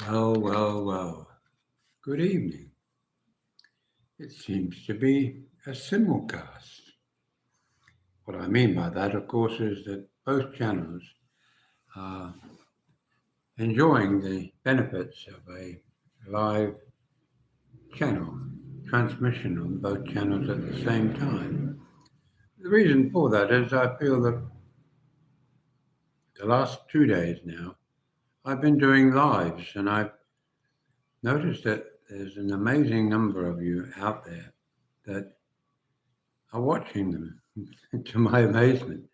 Well, well, well. Good evening. It seems to be a simulcast. What I mean by that, of course, is that both channels are enjoying the benefits of a live channel transmission on both channels at the same time. The reason for that is I feel that the last 2 days now, I've been doing lives and I've noticed that there's an amazing number of you out there that are watching them to my amazement.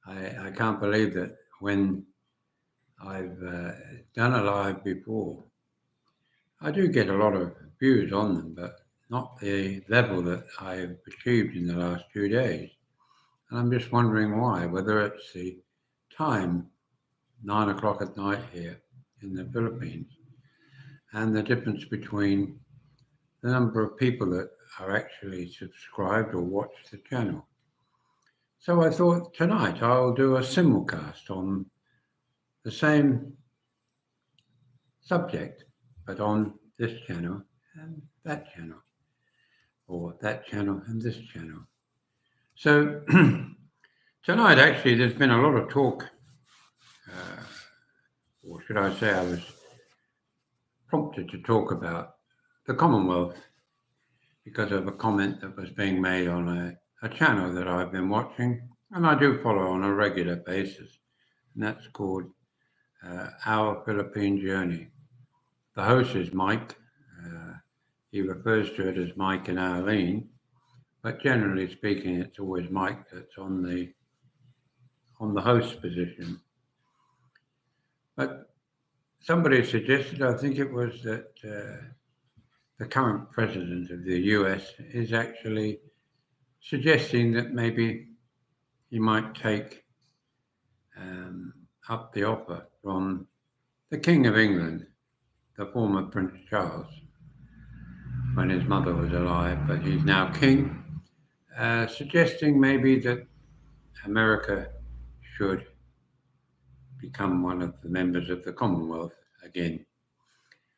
I can't believe that when I've done a live before, I do get a lot of views on them, but not the level that I've achieved in the last 2 days. And I'm just wondering why, whether it's the time, 9 o'clock at night here in the Philippines, and the difference between the number of people that are actually subscribed or watch the channel. So I thought tonight I'll do a simulcast on the same subject, but on this channel and that channel, or that channel and this channel. So tonight, actually, there's been a lot of talk, or should I say, I was prompted to talk about the Commonwealth because of a comment that was being made on a channel that I've been watching, and I do follow on a regular basis, and that's called Our Philippine Journey. The host is Mike. He refers to it as Mike and Arlene, but generally speaking, it's always Mike that's on the host position. But somebody suggested, I think it was that the current president of the US is actually suggesting that maybe he might take up the offer from the King of England, the former Prince Charles, when his mother was alive, but he's now king, suggesting maybe that America should become one of the members of the Commonwealth again.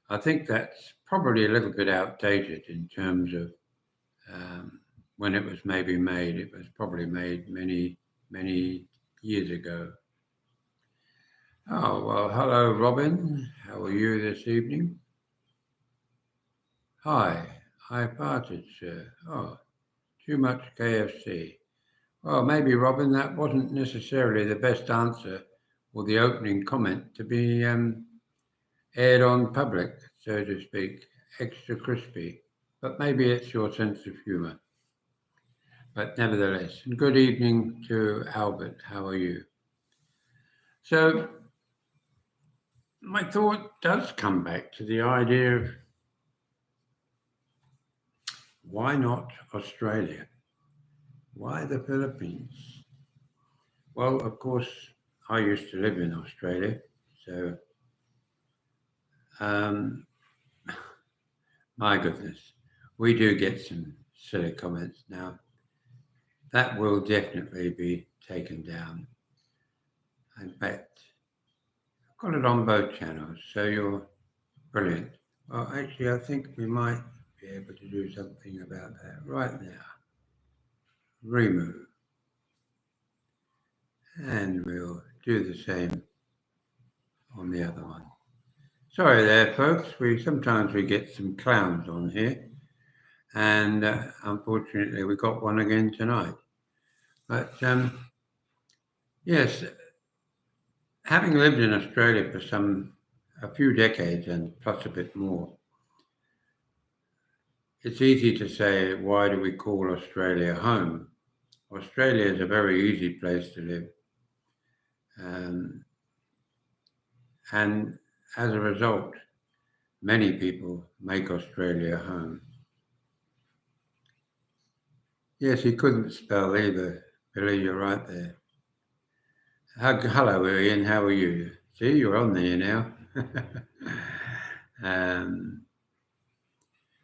I think that's probably a little bit outdated in terms of when it was maybe made. It was probably made many, many years ago. Oh, well, hello, Robin. How are you this evening? Hi, I farted, sir. Oh, too much KFC. Well, maybe, Robin, that wasn't necessarily the best answer or the opening comment to be aired on public, so to speak, extra crispy. But maybe it's your sense of humour. But nevertheless, and good evening to Albert. How are you? So, my thought does come back to the idea of why not Australia? Why the Philippines? Well, of course, I used to live in Australia, so um, my goodness, we do get some silly comments now. That will definitely be taken down. In fact, I've got it on both channels, so you're brilliant. Well, actually, I think we might be able to do something about that right now. Remove. And we'll do the same on the other one. Sorry there, folks. Sometimes we get some clowns on here, and unfortunately, we got one again tonight. But yes, having lived in Australia for a few decades and plus a bit more, it's easy to say, why do we call Australia home? Australia is a very easy place to live. And as a result, many people make Australia home. Yes, he couldn't spell either, Billy, you're right there. Hello, Ian, how are you? See, you're on there now.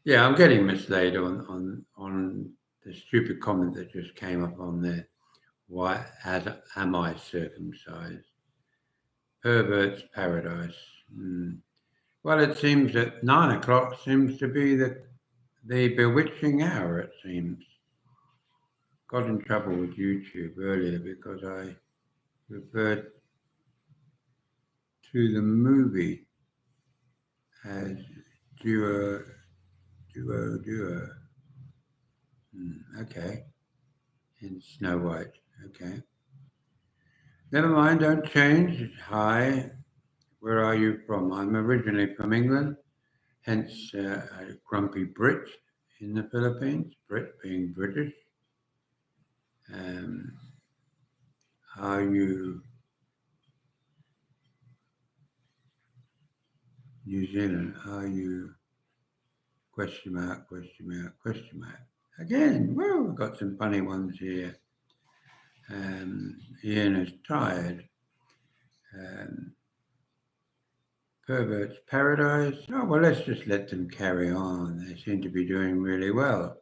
Yeah, I'm getting misled on the stupid comment that just came up on there. Why am I circumcised? Pervert's paradise. Well, it seems that 9 o'clock seems to be the bewitching hour, it seems. Got in trouble with YouTube earlier because I referred to the movie as duo. Okay. In Snow White. Okay. Never mind, don't change. Hi, where are you from? I'm originally from England, hence a grumpy Brit in the Philippines, Brit being British. Um, are you New Zealand? Are you question mark, question mark, question mark? Again, well, we've got some funny ones here. Ian is tired. Pervert's Paradise. Oh, well, let's just let them carry on. They seem to be doing really well.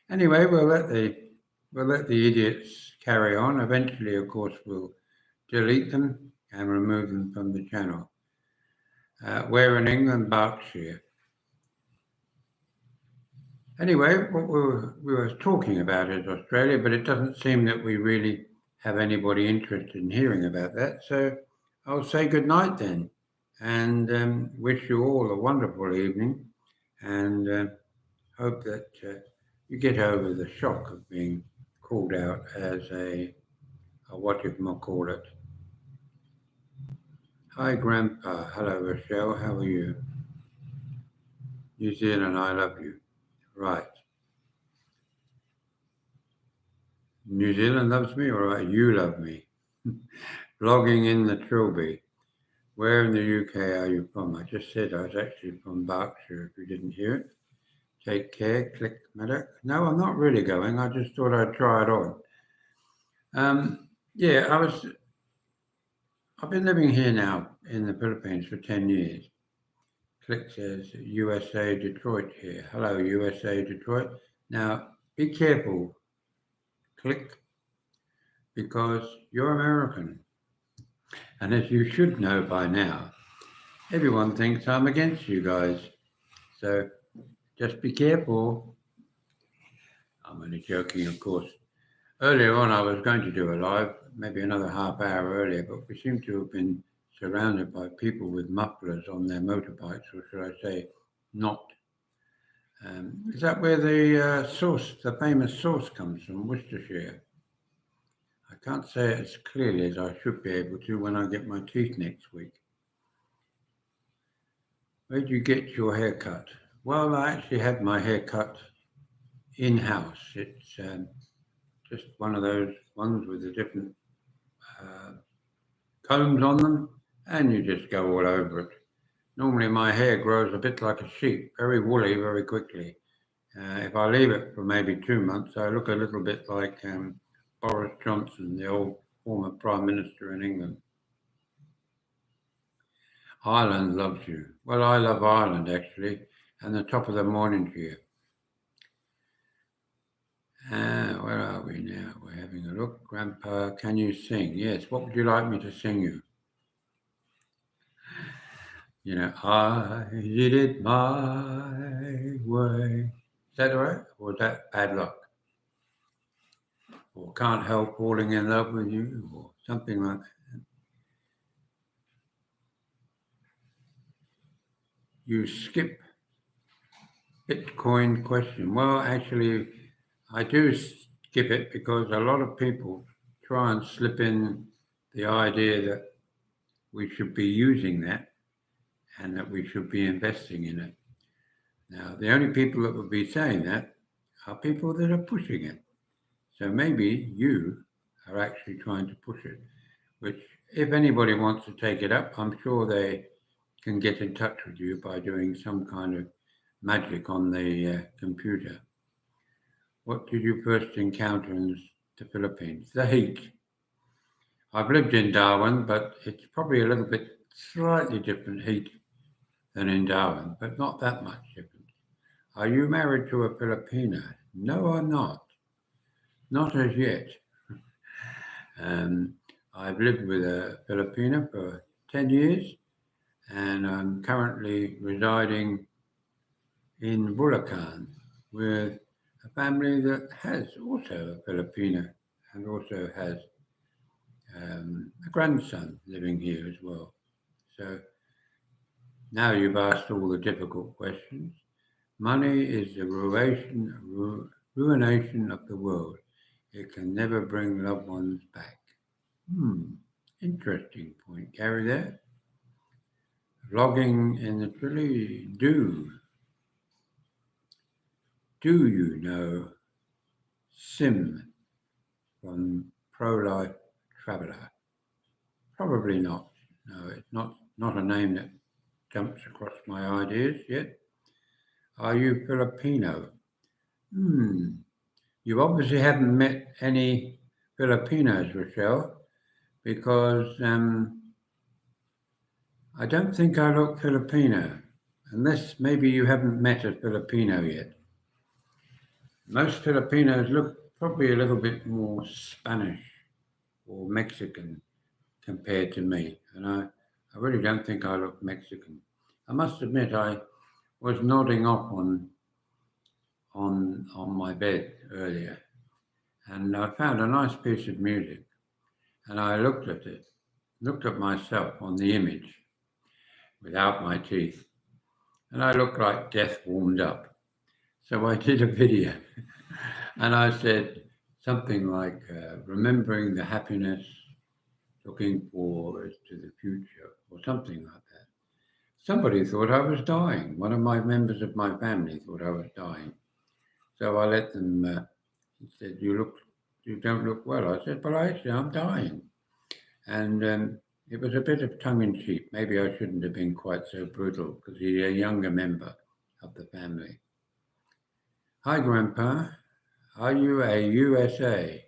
Anyway, we'll let the idiots carry on. Eventually, of course, we'll delete them and remove them from the channel. We're in England, Berkshire. Anyway, what we were talking about is Australia, but it doesn't seem that we really have anybody interested in hearing about that. So I'll say good night then, and wish you all a wonderful evening, and hope that you get over the shock of being called out as a what you might call it. Hi, Grandpa. Hello, Rochelle. How are you? New Zealand, I love you. Right. New Zealand loves me, all right, you love me. Vlogging in the Trilby. Where in the UK are you from? I just said I was actually from Berkshire, if you didn't hear it. Take care, click Maddock. No, I'm not really going. I just thought I'd try it on. Yeah, I've been living here now in the Philippines for 10 years. Click says USA Detroit here. Hello, USA Detroit. Now, be careful, Click, because you're American. And as you should know by now, everyone thinks I'm against you guys. So just be careful. I'm only joking, of course. Earlier on, I was going to do a live, maybe another half hour earlier, but we seem to have been surrounded by people with mufflers on their motorbikes, or should I say, not. Is that where the famous sauce comes from, Worcestershire? I can't say it as clearly as I should be able to when I get my teeth next week. Where did you get your hair cut? Well, I actually had my hair cut in-house. It's just one of those ones with the different combs on them, and you just go all over it. Normally my hair grows a bit like a sheep, very woolly, very quickly. If I leave it for maybe 2 months, I look a little bit like Boris Johnson, the old former Prime Minister in England. Ireland loves you. Well, I love Ireland, actually, and the top of the morning to you. Where are we now? We're having a look. Grandpa, can you sing? Yes. What would you like me to sing you? You know, I did it my way. Is that all right? Or is that bad luck? Or can't help falling in love with you? Or something like that. You skip Bitcoin question. Well, actually, I do skip it because a lot of people try and slip in the idea that we should be using that and that we should be investing in it. Now, the only people that would be saying that are people that are pushing it. So maybe you are actually trying to push it, which if anybody wants to take it up, I'm sure they can get in touch with you by doing some kind of magic on the computer. What did you first encounter in the Philippines? The heat. I've lived in Darwin, but it's probably a little bit slightly different heat than in Darwin, but not that much different. Are you married to a Filipina? No, I'm not. Not as yet. I've lived with a Filipina for 10 years, and I'm currently residing in Bulacan with a family that has also a Filipino and also has a grandson living here as well. So now you've asked all the difficult questions. Money is the ruination of the world. It can never bring loved ones back. Interesting point, Gary, there. Logging in the tree. Do you know Sim from Pro Life Traveller? Probably not. No, it's not a name that jumps across my ideas yet. Are you Filipino? You obviously haven't met any Filipinos, Rochelle, because I don't think I look Filipino, unless maybe you haven't met a Filipino yet. Most Filipinos look probably a little bit more Spanish or Mexican compared to me, and I really don't think I look Mexican. I must admit I was nodding off on my bed earlier, and I found a nice piece of music, and I looked at it, looked at myself on the image without my teeth, and I looked like death warmed up. So I did a video, and I said something like, remembering the happiness, looking forward to the future, or something like that. Somebody thought I was dying. One of my members of my family thought I was dying. So I let them, he said, you don't look well. I said, but actually I'm dying. And it was a bit of tongue in cheek. Maybe I shouldn't have been quite so brutal because he's a younger member of the family. Hi, Grandpa. Are you a USA?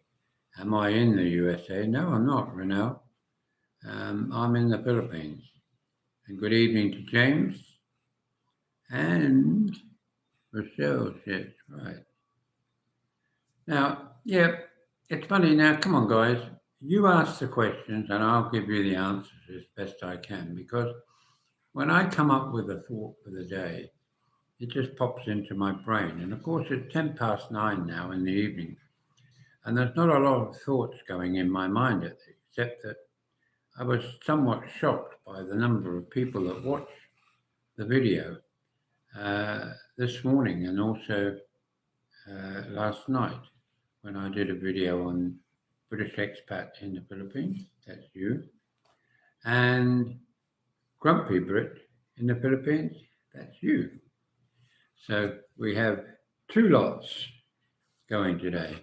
Am I in the USA? No, I'm not, Renelle. I'm in the Philippines. And good evening to James and Rochelle. Yes, right. Now, yeah, it's funny. Now, come on, guys. You ask the questions and I'll give you the answers as best I can, because when I come up with a thought for the day, it just pops into my brain. And of course, it's 9:10 now in the evening. And there's not a lot of thoughts going in my mind, except that I was somewhat shocked by the number of people that watched the video this morning and also last night when I did a video on British expat in the Philippines. That's you. And Grumpy Brit in the Philippines. That's you. So we have two lots going today.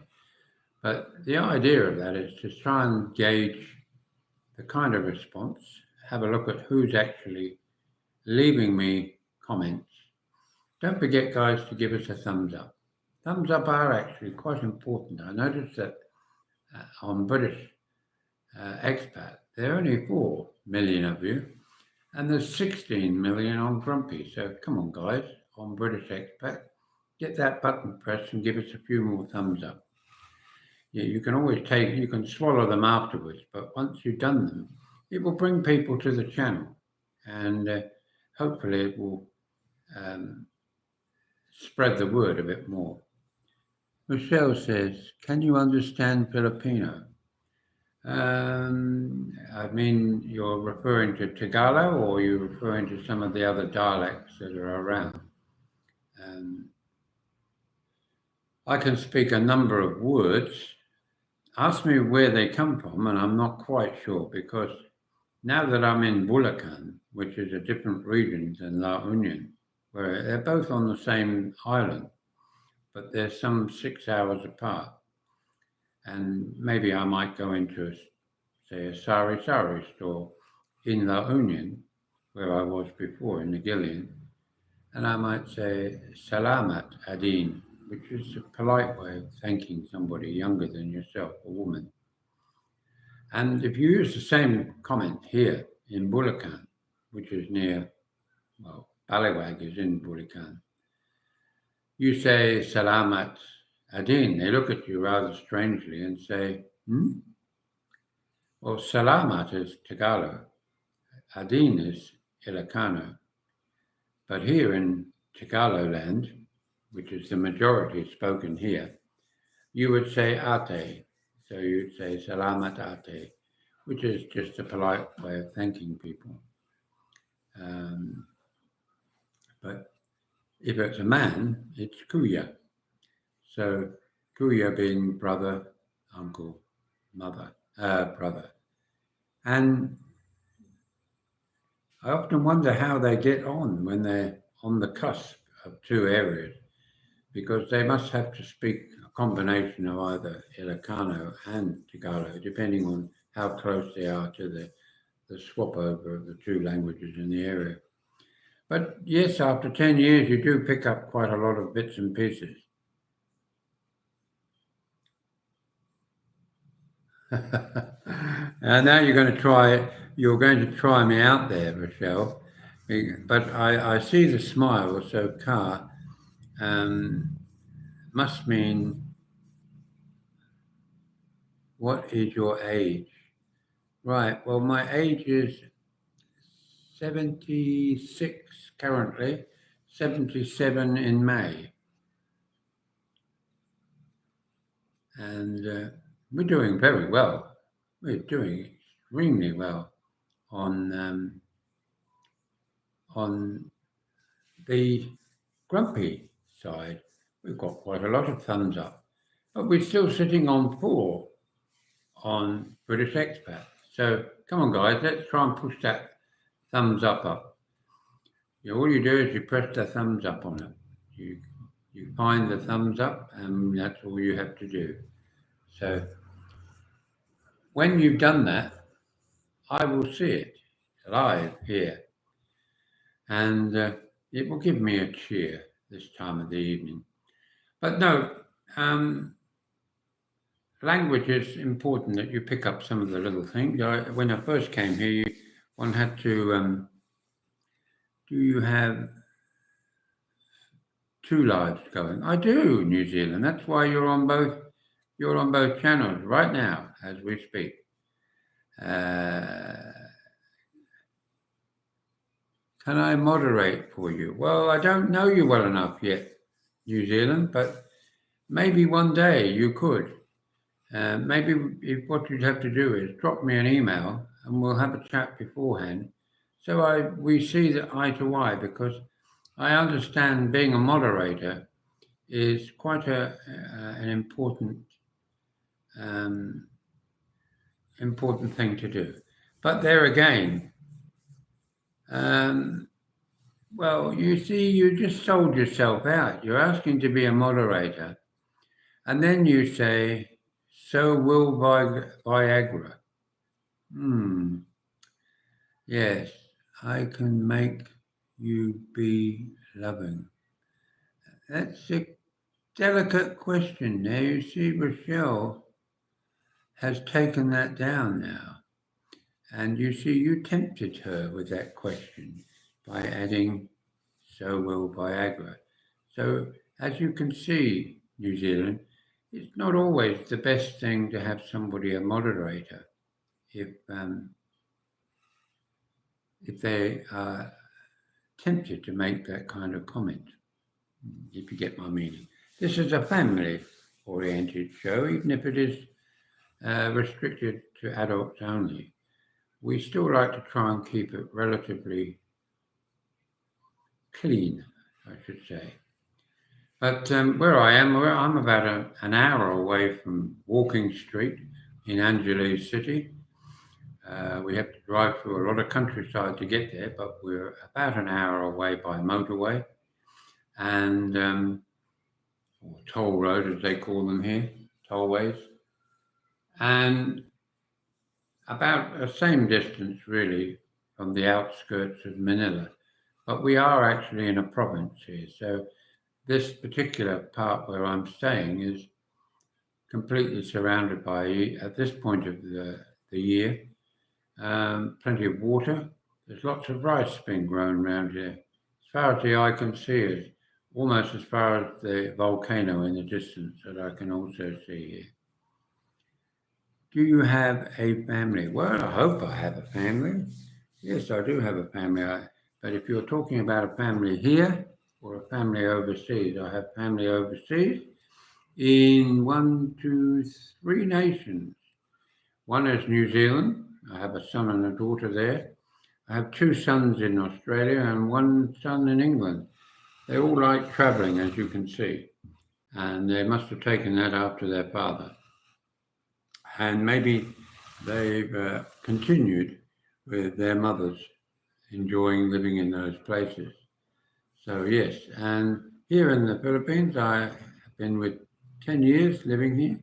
But the idea of that is to try and gauge the kind of response, have a look at who's actually leaving me comments. Don't forget, guys, to give us a thumbs up. Thumbs up are actually quite important. I noticed that on British expat, there are only 4 million of you, and there's 16 million on Grumpy. So come on, guys, on British expat, get that button pressed and give us a few more thumbs up. Yeah, you can always you can swallow them afterwards, but once you've done them, it will bring people to the channel, and hopefully it will spread the word a bit more. Michelle says, can you understand Filipino? I mean, you're referring to Tagalog, or you're referring to some of the other dialects that are around? I can speak a number of words. Ask me where they come from, and I'm not quite sure, because now that I'm in Bulacan, which is a different region than La Union, where they're both on the same island, but they're some 6 hours apart. And maybe I might go into, say, a sari-sari store in La Union, where I was before in the Gillian, and I might say, Salamat Adin, which is a polite way of thanking somebody younger than yourself, a woman. And if you use the same comment here in Bulacan, which is near, well, Baliwag is in Bulacan, you say Salamat Adin. They look at you rather strangely and say, Well, Salamat is Tagalog. Adin is Ilocano. But here in Tagaloland, which is the majority spoken here, you would say ate. So you'd say salamat ate, which is just a polite way of thanking people. But if it's a man, it's kuya. So kuya being brother, uncle, mother, brother. And I often wonder how they get on when they're on the cusp of two areas, because they must have to speak a combination of either Ilocano and Tagalog, depending on how close they are to the swap over of the two languages in the area. But yes, after 10 years, you do pick up quite a lot of bits and pieces. And now you're going to try me out there, Rochelle. But I see the smile, so car must mean, what is your age? Right, well, my age is 76 currently, 77 in May. And we're doing very well. We're doing extremely well on the grumpy side. We've got quite a lot of thumbs up, but we're still sitting on 4 on British Expat. So come on, guys, let's try and push that thumbs up. All you do is you press the thumbs up on it. You find the thumbs up, and that's all you have to do. So when you've done that, I will see it live here, and it will give me a cheer this time of the evening. But no, language is important, that you pick up some of the little things. When I first came here, one had to, do you have 2 lives going? I do, New Zealand. That's why you're on both channels right now as we speak. Can I moderate for you? Well, I don't know you well enough yet, New Zealand, but maybe one day you could. Maybe what you'd have to do is drop me an email and we'll have a chat beforehand, so we see the eye to eye, because I understand being a moderator is quite an important thing to do. But there again, well, you see, you just sold yourself out. You're asking to be a moderator, and then you say, so will Viagra. Yes, I can make you be loving. That's a delicate question. Now you see, Rochelle has taken that down now. And you see, you tempted her with that question by adding, so will Viagra. So as you can see, New Zealand, it's not always the best thing to have somebody a moderator if they are tempted to make that kind of comment, if you get my meaning. This is a family-oriented show, even if it is restricted to adults only. We still like to try and keep it relatively clean, I should say. But where I am, I'm about an hour away from Walking Street in Angeles City. We have to drive through a lot of countryside to get there, but we're about an hour away by motorway and or toll road, as they call them here, tollways, and about the same distance really from the outskirts of Manila. But we are actually in a province here, so this particular part where I'm staying is completely surrounded by, at this point of the year, plenty of water. There's lots of rice being grown around here. As far as the eye can see, is almost as far as the volcano in the distance that I can also see here. Do you have a family? Well, I hope I have a family. Yes, I do have a family. But if you're talking about a family here or a family overseas, I have family overseas in 3 nations. One is New Zealand. I have a son and a daughter there. I have 2 sons in Australia and 1 son in England. They all like travelling, as you can see, and they must have taken that after their father. And maybe they've continued with their mothers enjoying living in those places. So yes, and here in the Philippines, I have been with 10 years living here.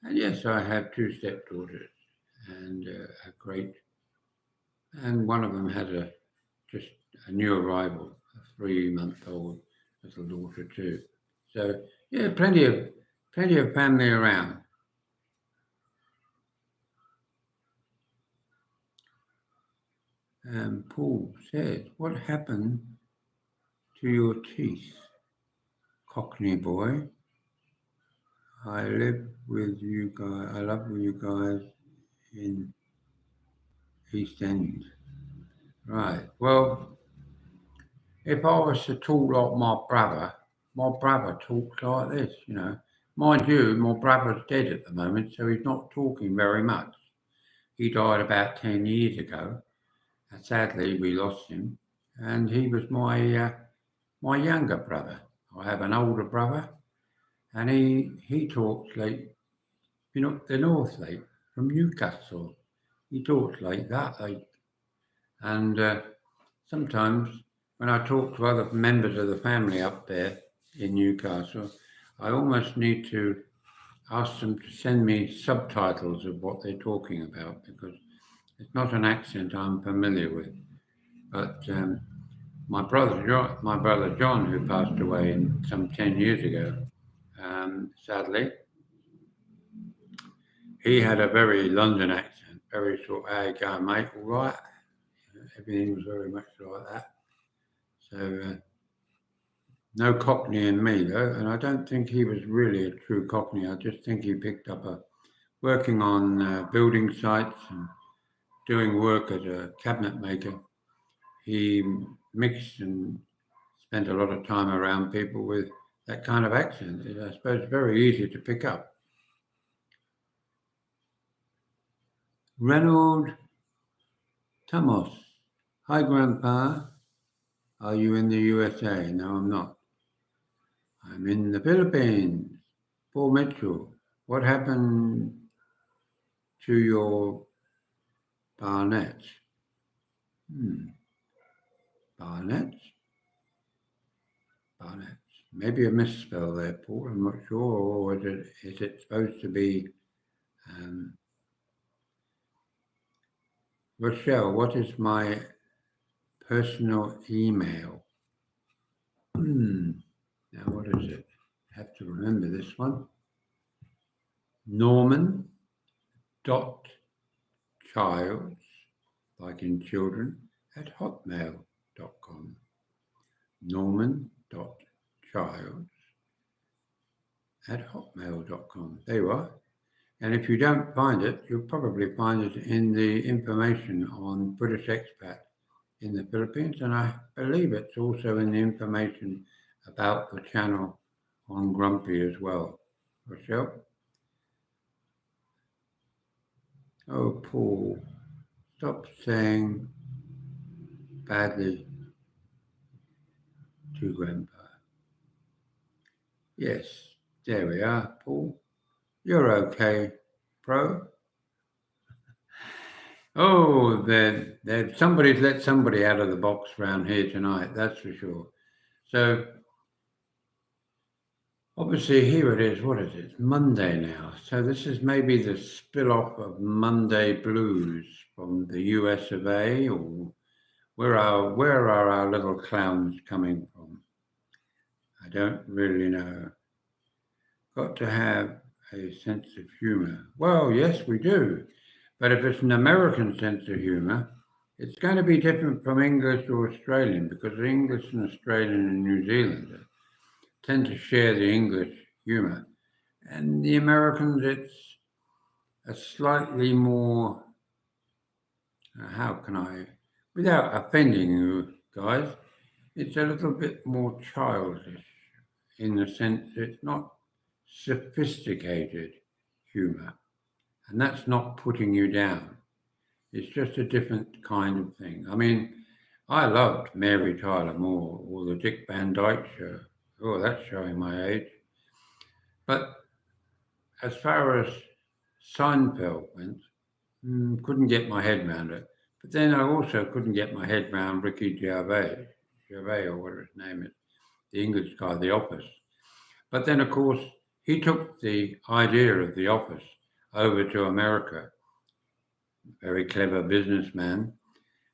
And yes, I have 2 stepdaughters and a great, and one of them has just a new arrival, a 3-month-old little daughter too. So yeah, plenty of family around. Paul says, what happened to your teeth, Cockney boy? I live with you guys. I love you guys in East End. Right. Well, if I was to talk like my brother talks like this, you know. Mind you, my brother's dead at the moment, so he's not talking very much. He died about 10 years ago. And sadly, we lost him. And he was my younger brother. I have an older brother, and he talks like, you know, the North like, from Newcastle. He talks like that, like, and sometimes when I talk to other members of the family up there in Newcastle, I almost need to ask them to send me subtitles of what they're talking about because it's not an accent I'm familiar with. But my brother John, who passed away some 10 years ago, sadly, he had a very London accent, very sort of, hey, go, mate, all right. Everything was very much like that. So no Cockney in me though, and I don't think he was really a true Cockney. I just think he picked up working on building sites and doing work as a cabinet maker. He mixed and spent a lot of time around people with that kind of accent. I suppose it's very easy to pick up. Reynold Thomas. Hi, Grandpa. Are you in the USA? No, I'm not. I'm in the Philippines. Paul Mitchell. What happened to your Barnett? Barnett? Barnett. Maybe a misspell there, Paul. I'm not sure. Or is it supposed to be Rochelle? What is my personal email? Now, what is it? I have to remember this one. Norman.childs, like in children, at hotmail.com. Norman.childs at hotmail.com. There you are. And if you don't find it, you'll probably find it in the information on British Expat in the Philippines. And I believe it's also in the information about the channel on Grumpy as well. Rochelle? Oh, Paul, stop saying badly to Grandpa. Yes, there we are, Paul. You're okay, bro. Oh, somebody's let somebody out of the box around here tonight, that's for sure. So, obviously, here it is. What is it? It's Monday now. So this is maybe the spill-off of Monday Blues from the US of A, or where are our little clowns coming from? I don't really know. Got to have a sense of humour. Well, yes, we do. But if it's an American sense of humour, it's going to be different from English or Australian because English and Australian and New Zealand tend to share the English humour. And the Americans, it's a slightly more, how can I, without offending you guys, it's a little bit more childish in the sense it's not sophisticated humour. And that's not putting you down. It's just a different kind of thing. I mean, I loved Mary Tyler Moore or the Dick Van Dyke Show. Oh, that's showing my age. But as far as Seinfeld went, couldn't get my head around it. But then I also couldn't get my head around Ricky Gervais or whatever his name is, the English guy, The Office. But then, of course, he took the idea of The Office over to America, very clever businessman,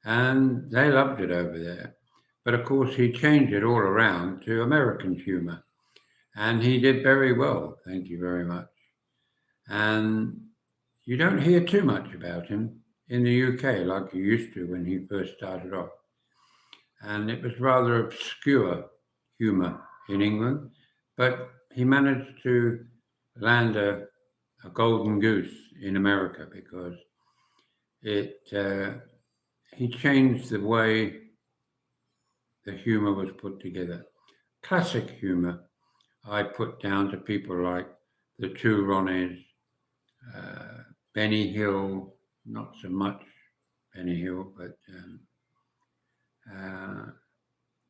and they loved it over there. But of course, he changed it all around to American humour, and he did very well. Thank you very much. And you don't hear too much about him in the UK like you used to when he first started off. And it was rather obscure humour in England, but he managed to land a golden goose in America because he changed the way the humour was put together. Classic humour I put down to people like the Two Ronnies, Benny Hill, not so much Benny Hill, but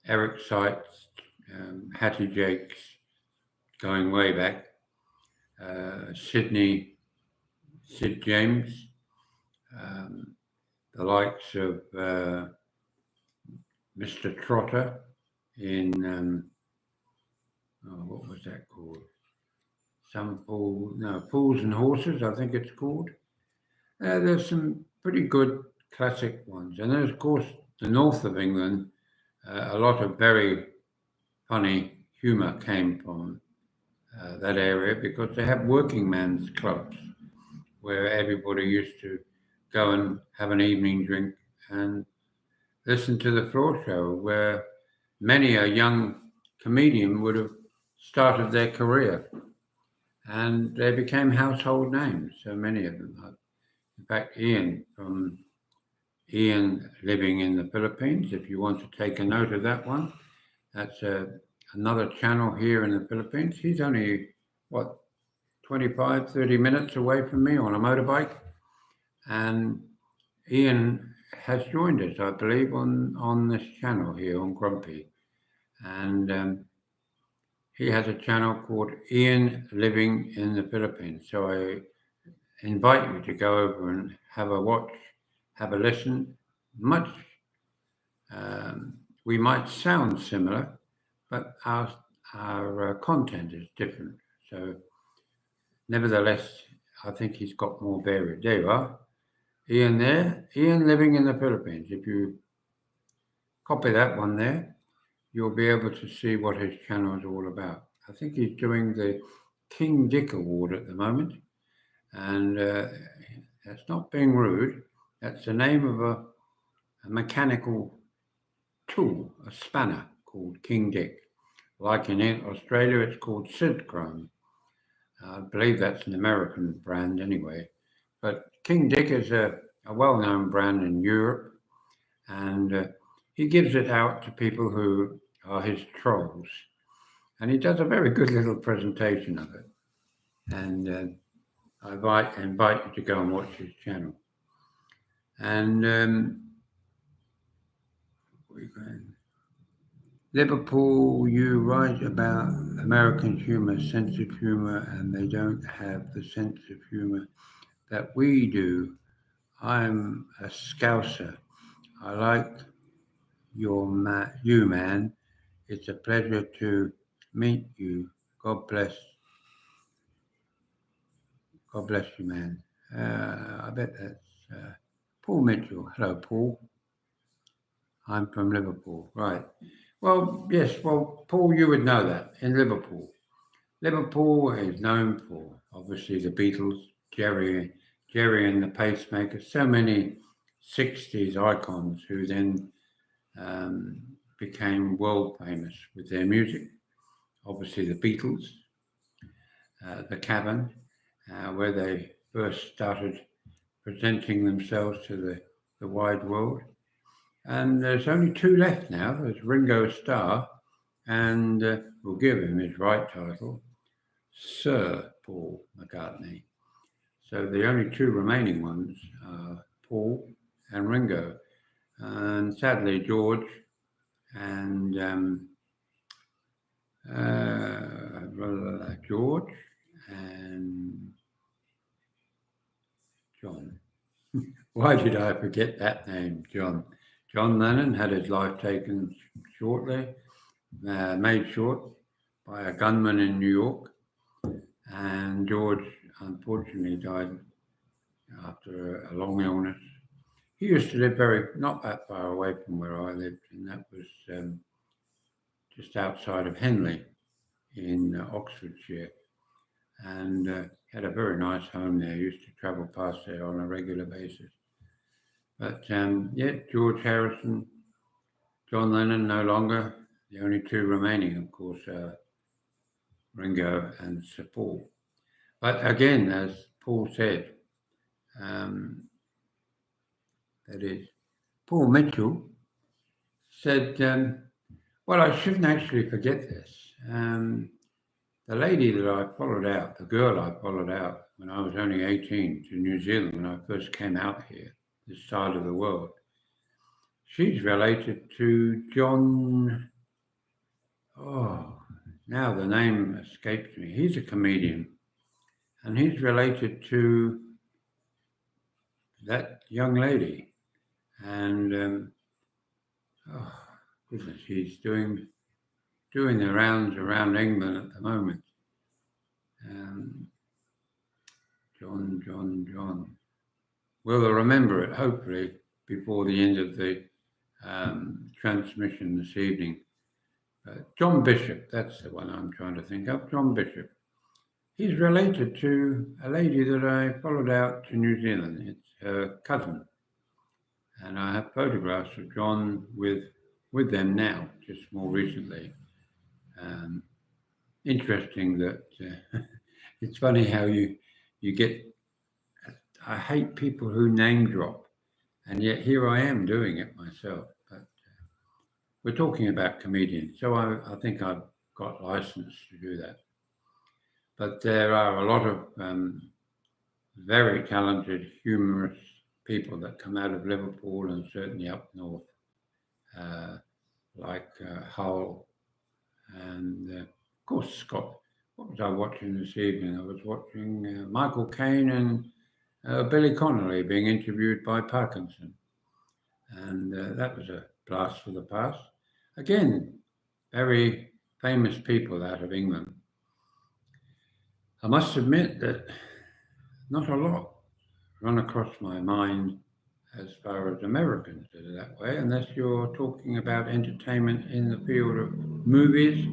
Eric Sykes, Hattie Jakes, going way back, Sid James, the likes of Mr. Trotter in, what was that called? Fools and Horses, I think it's called. There's some pretty good classic ones. And then, of course, the north of England, a lot of very funny humour came from that area because they have working men's clubs where everybody used to go and have an evening drink and listen to the floor show where many a young comedian would have started their career and they became household names, so many of them. In fact, Ian living in the Philippines, if you want to take a note of that one, that's another channel here in the Philippines. He's only, 25, 30 minutes away from me on a motorbike. And Ian has joined us, I believe, on this channel here on Grumpy. And he has a channel called Ian Living in the Philippines. So I invite you to go over and have a watch, have a listen. We might sound similar, but our content is different. So nevertheless, I think he's got more varied. There you are. Ian there. Ian Living in the Philippines. If you copy that one there, you'll be able to see what his channel is all about. I think he's doing the King Dick Award at the moment. And that's not being rude. That's the name of a mechanical tool, a spanner called King Dick. Like in Australia, it's called Sidchrome. I believe that's an American brand anyway. But King Dick is a well-known brand in Europe, and he gives it out to people who are his trolls. And he does a very good little presentation of it. And I invite you to go and watch his channel. And Liverpool, you write about American humour, sense of humour, and they don't have the sense of humour that we do. I'm a Scouser. I like you, man. It's a pleasure to meet you. God bless. God bless you, man. I bet that's Paul Mitchell. Hello, Paul. I'm from Liverpool. Right. Well, yes. Well, Paul, you would know that in Liverpool. Liverpool is known for, obviously, the Beatles, Jerry and the Pacemakers, so many 60s icons who then became world famous with their music. Obviously, the Beatles, the Cavern, where they first started presenting themselves to the wide world. And there's only two left now. There's Ringo Starr, and we'll give him his right title, Sir Paul McCartney. So the only two remaining ones are Paul and Ringo. And sadly, George and George and John. Why did I forget that name, John? John Lennon had his life taken shortly, made short by a gunman in New York, and George unfortunately died after a long illness. He used to live not that far away from where I lived, and that was just outside of Henley in Oxfordshire, and had a very nice home there. Used to travel past there on a regular basis. But George Harrison, John Lennon no longer. The only two remaining, of course, are Ringo and Sir Paul. But again, as Paul said, that is, Paul Mitchell said, well, I shouldn't actually forget this. The lady that I followed out, the girl I followed out when I was only 18 to New Zealand when I first came out here, this side of the world, she's related to John. Oh, now the name escapes me. He's a comedian, and he's related to that young lady. And oh goodness, he's doing the rounds around England at the moment. John. We'll remember it hopefully before the end of the transmission this evening. John Bishop, that's the one I'm trying to think of. John Bishop. He's related to a lady that I followed out to New Zealand. It's her cousin. And I have photographs of John with them now, just more recently. Interesting that it's funny how you get, I hate people who name drop, and yet here I am doing it myself. But we're talking about comedians, so I think I've got license to do that. But there are a lot of very talented, humorous people that come out of Liverpool and certainly up north, like Hull and, of course, Scott. What was I watching this evening? I was watching Michael Caine and Billy Connolly being interviewed by Parkinson. And that was a blast for the past. Again, very famous people out of England. I must admit that not a lot run across my mind as far as Americans that are that way, unless you're talking about entertainment in the field of movies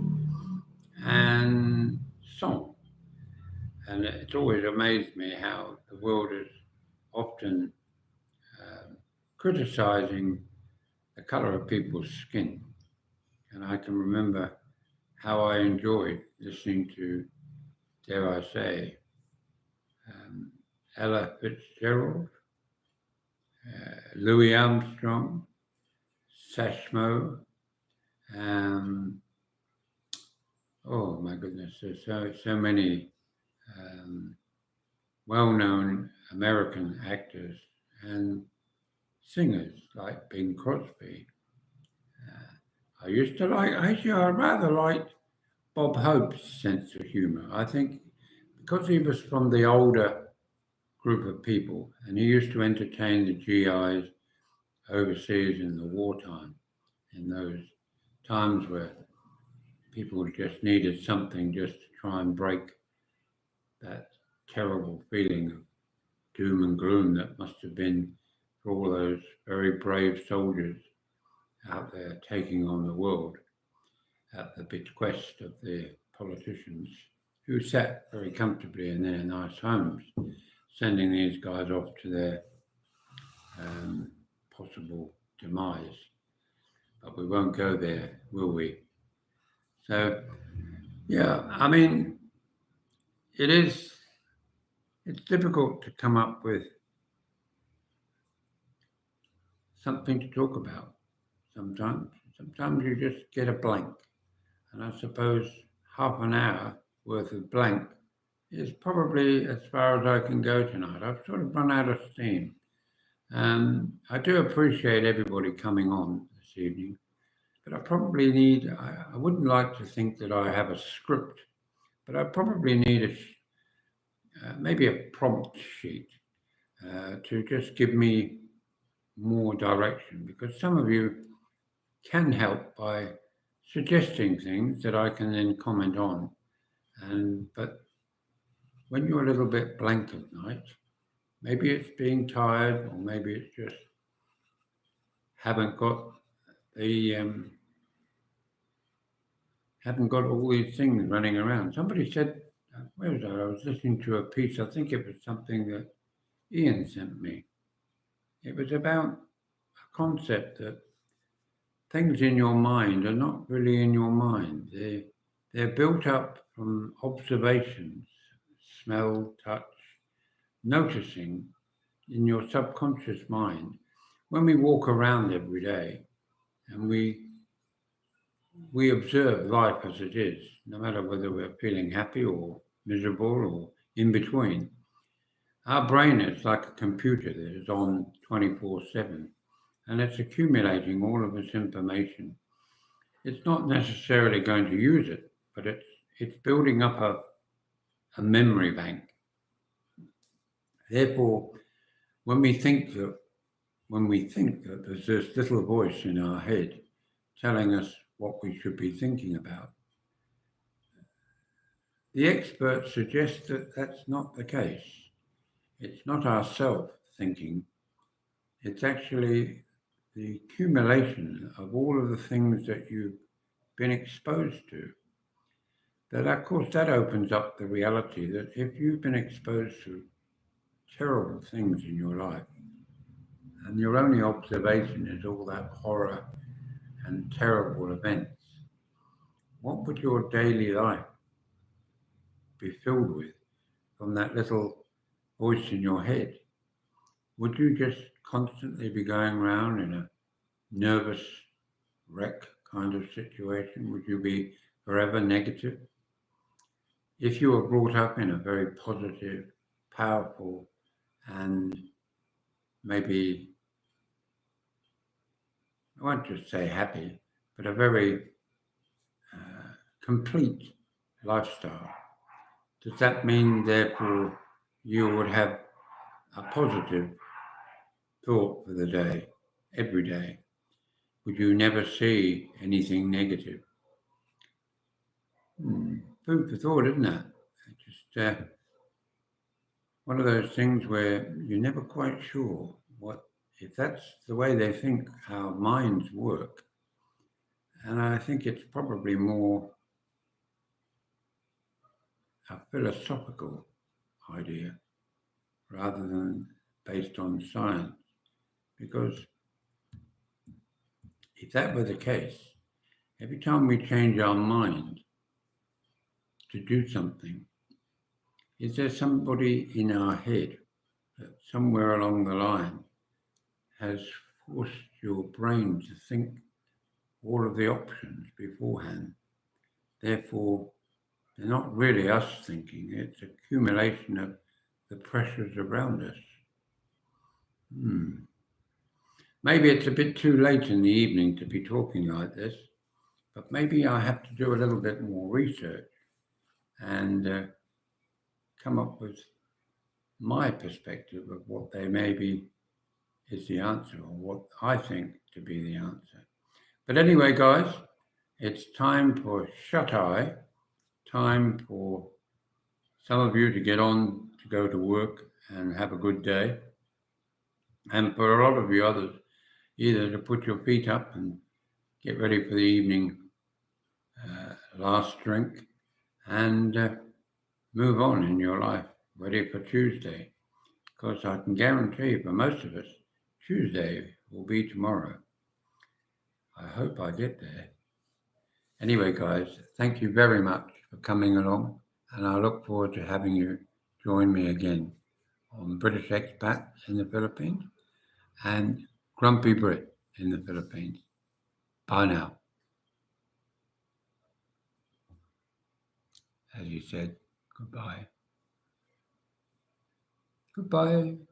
and song. And it's always amazed me how the world is often criticizing the color of people's skin. And I can remember how I enjoyed listening to, dare I say, Ella Fitzgerald, Louis Armstrong, Satchmo, oh my goodness, there's so many well-known American actors and singers like Bing Crosby. I rather liked Bob Hope's sense of humor. I think because he was from the older group of people and he used to entertain the GIs overseas in the wartime, in those times where people just needed something just to try and break that terrible feeling of doom and gloom that must have been for all those very brave soldiers out there taking on the world at the bequest of the politicians who sat very comfortably in their nice homes, sending these guys off to their possible demise. But we won't go there, will we? So, yeah, I mean, it's difficult to come up with something to talk about sometimes. Sometimes you just get a blank. And I suppose half an hour worth of blank is probably as far as I can go tonight. I've sort of run out of steam. I do appreciate everybody coming on this evening, but I probably need, I wouldn't like to think that I have a script, but I probably need maybe a prompt sheet to just give me more direction, because some of you can help by suggesting things that I can then comment on. But when you're a little bit blank at night, maybe it's being tired, or maybe it's just haven't got the haven't got all these things running around. Somebody said, where was I? I was listening to a piece. I think it was something that Ian sent me. It was about a concept that things in your mind are not really in your mind. They're built up from observations, smell, touch, noticing in your subconscious mind. When we walk around every day and we observe life as it is, no matter whether we're feeling happy or miserable or in between, our brain is like a computer that is on 24/7, and it's accumulating all of this information. It's not necessarily going to use it, but it's building up a memory bank. Therefore, when we think that there's this little voice in our head telling us what we should be thinking about, the experts suggest that that's not the case. It's not our self thinking. It's actually the accumulation of all of the things that you've been exposed to. That, of course, that opens up the reality that if you've been exposed to terrible things in your life, and your only observation is all that horror and terrible events, what would your daily life be filled with from that little voice in your head? Would you just constantly be going around in a nervous wreck kind of situation? Would you be forever negative? If you were brought up in a very positive, powerful, and maybe, I won't just say happy, but a very complete lifestyle, does that mean, therefore, you would have a positive thought for the day, every day? Would you never see anything negative? Food for thought, isn't it? Just one of those things where you're never quite sure what, if that's the way they think our minds work. And I think it's probably more a philosophical idea rather than based on science. Because if that were the case, every time we change our mind to do something, is there somebody in our head that somewhere along the line has forced your brain to think all of the options beforehand? Therefore, they're not really us thinking, it's accumulation of the pressures around us. Maybe it's a bit too late in the evening to be talking like this, but maybe I have to do a little bit more research and come up with my perspective of what they maybe is the answer, or what I think to be the answer. But anyway, guys, it's time for shut eye, time for some of you to get on to go to work and have a good day, and for a lot of you others, either to put your feet up and get ready for the evening last drink and move on in your life, ready for Tuesday. Because I can guarantee for most of us, Tuesday will be tomorrow. I hope I get there. Anyway, guys, thank you very much for coming along, and I look forward to having you join me again on British Expat in the Philippines and Grumpy Brit in the Philippines. Bye now. As you said, goodbye. Goodbye.